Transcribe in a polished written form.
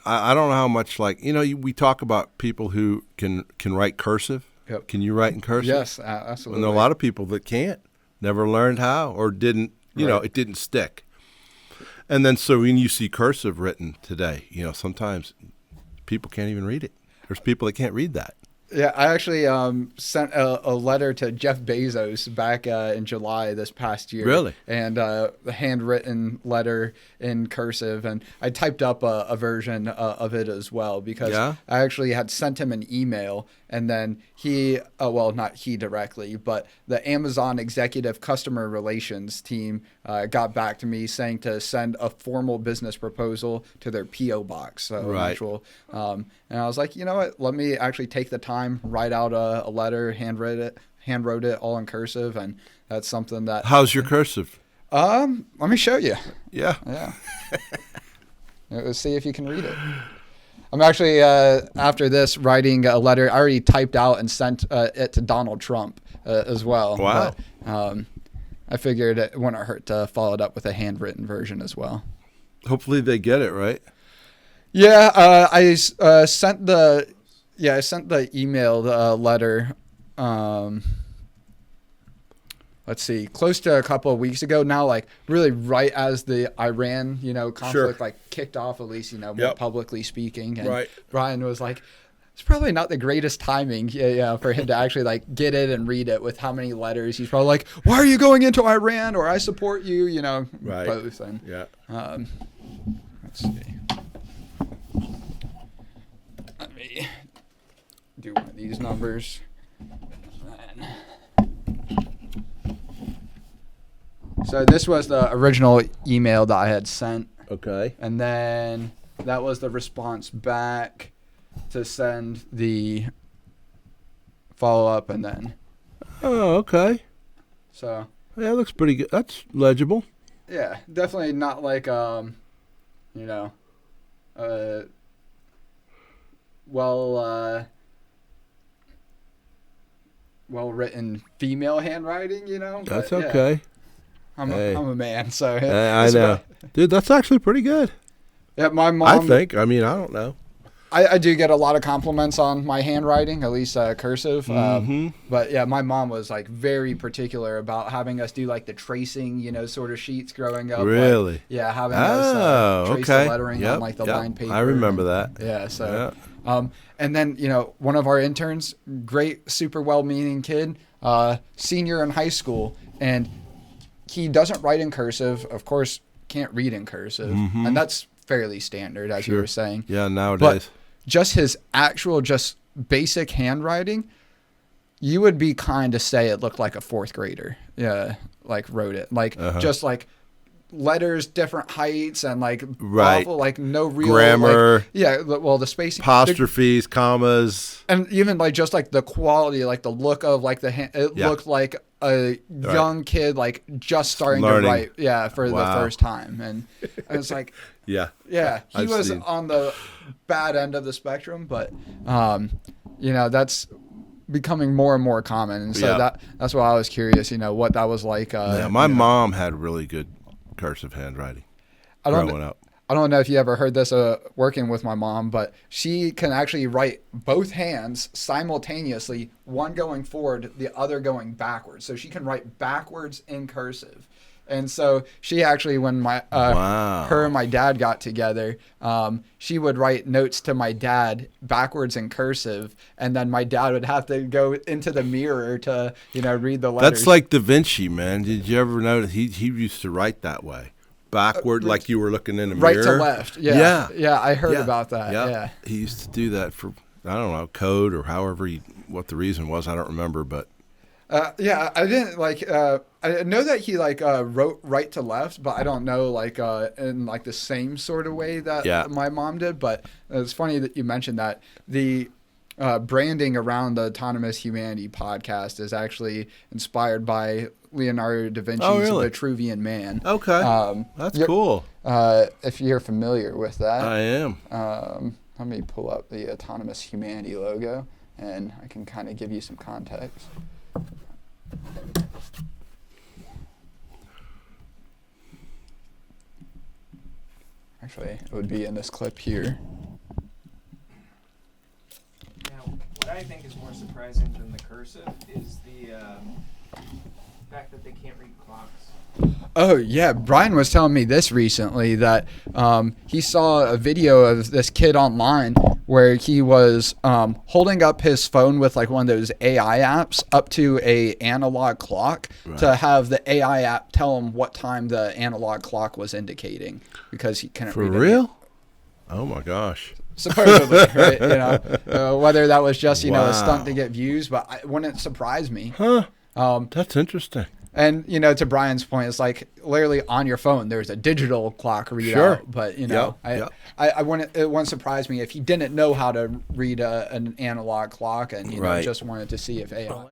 I don't know how much, like, we talk about people who can write cursive. Yep. Can you write in cursive? Yes, absolutely. And there are a lot of people that can't, never learned how, or didn't, Right. it didn't stick. And then so when you see cursive written today, sometimes people can't even read it. There's people that can't read that. Yeah, I actually sent a letter to Jeff Bezos back in July this past year. Really? And a handwritten letter in cursive. And I typed up a version of it as well because I actually had sent him an email. And then he, well, not he directly, but the Amazon executive customer relations team got back to me saying to send a formal business proposal to their P.O. box. So right. And I was like, you know what? Let me actually take the time, write out a letter, handwrote it all in cursive. And that's something that. How's your cursive? Let me show you. Yeah. Yeah. Let's see if you can read it. I'm actually, after this, writing a letter. I already typed out and sent it to Donald Trump as well. Wow. But, I figured it wouldn't hurt to follow it up with a handwritten version as well. Hopefully they get it right. Yeah, I sent the emailed letter. Let's see, close to a couple of weeks ago now, like really right as the Iran, conflict like kicked off, at least, more publicly speaking. And right. Brian was like, it's probably not the greatest timing for him to actually like get it and read it with how many letters. He's probably like, why are you going into Iran? Or I support you, right. both. And, let's see. Let me do one of these numbers. So this was the original email that I had sent. Okay. And then that was the response back to send the follow-up and then. Oh, okay. So. Yeah, it looks pretty good. That's legible. Yeah, definitely not like, well-written female handwriting, That's but, okay. Yeah. I'm a man, so. I know. Dude, that's actually pretty good. Yeah, my mom. I think. I mean, I don't know. I do get a lot of compliments on my handwriting, at least cursive. Mm-hmm. But yeah, my mom was like very particular about having us do like the tracing, sort of sheets growing up. Really? Like, yeah, having us trace the lettering on like the line paper. I remember that. Yeah, so. Yeah. And then, one of our interns, great, super well-meaning kid, senior in high school, and he doesn't write in cursive, of course, can't read in cursive, and that's fairly standard, as you were saying. Yeah, nowadays. But just his actual, just basic handwriting, you would be kind to say it looked like a fourth grader. Yeah, like wrote it. Like, just like letters, different heights, and like awful, like no real grammar. Well, the spacing, apostrophes, commas, and even like just like the quality, like the look of like the hand. It looked like a young kid, like just starting to write. Yeah, for the first time, and I was like, he was on the bad end of the spectrum, but that's becoming more and more common, and so that's why I was curious, what that was like. My mom had really good cursive handwriting growing up. I don't know if you ever heard this working with my mom, but she can actually write both hands simultaneously, one going forward, the other going backwards. So she can write backwards in cursive. And so she actually, when her and my dad got together, she would write notes to my dad backwards in cursive, and then my dad would have to go into the mirror to, read the letters. That's like Da Vinci, man. Did you ever notice he used to write that way? Backward, like you were looking in a mirror. Right to left. Yeah. Yeah, I heard about that. Yeah. He used to do that for, I don't know, code or however what the reason was. I don't remember, but. I didn't I know that he wrote right to left, but I don't know in like the same sort of way that my mom did. But it's funny that you mentioned that. The branding around the Autonomous Humanity podcast is actually inspired by Leonardo da Vinci's Vitruvian Man. Okay. That's cool. If you're familiar with that. I am. Let me pull up the Autonomous Humanity logo, and I can kind of give you some context. Actually, it would be in this clip here. I think is more surprising than the cursive is the fact that they can't read clocks. Oh, yeah. Brian was telling me this recently that he saw a video of this kid online where he was holding up his phone with like one of those AI apps up to a analog clock to have the AI app tell him what time the analog clock was indicating because he couldn't read it. For real? Oh, my gosh. Supposedly, right? You know, whether that was just, you know, a Wow. stunt to get views, but it wouldn't surprise me. Huh. That's interesting. And, you know, to Brian's point, it's like literally on your phone, there's a digital clock readout. Sure. But, you know, Yep. I wouldn't, it wouldn't surprise me if he didn't know how to read an analog clock and, you know, Right. just wanted to see if AI.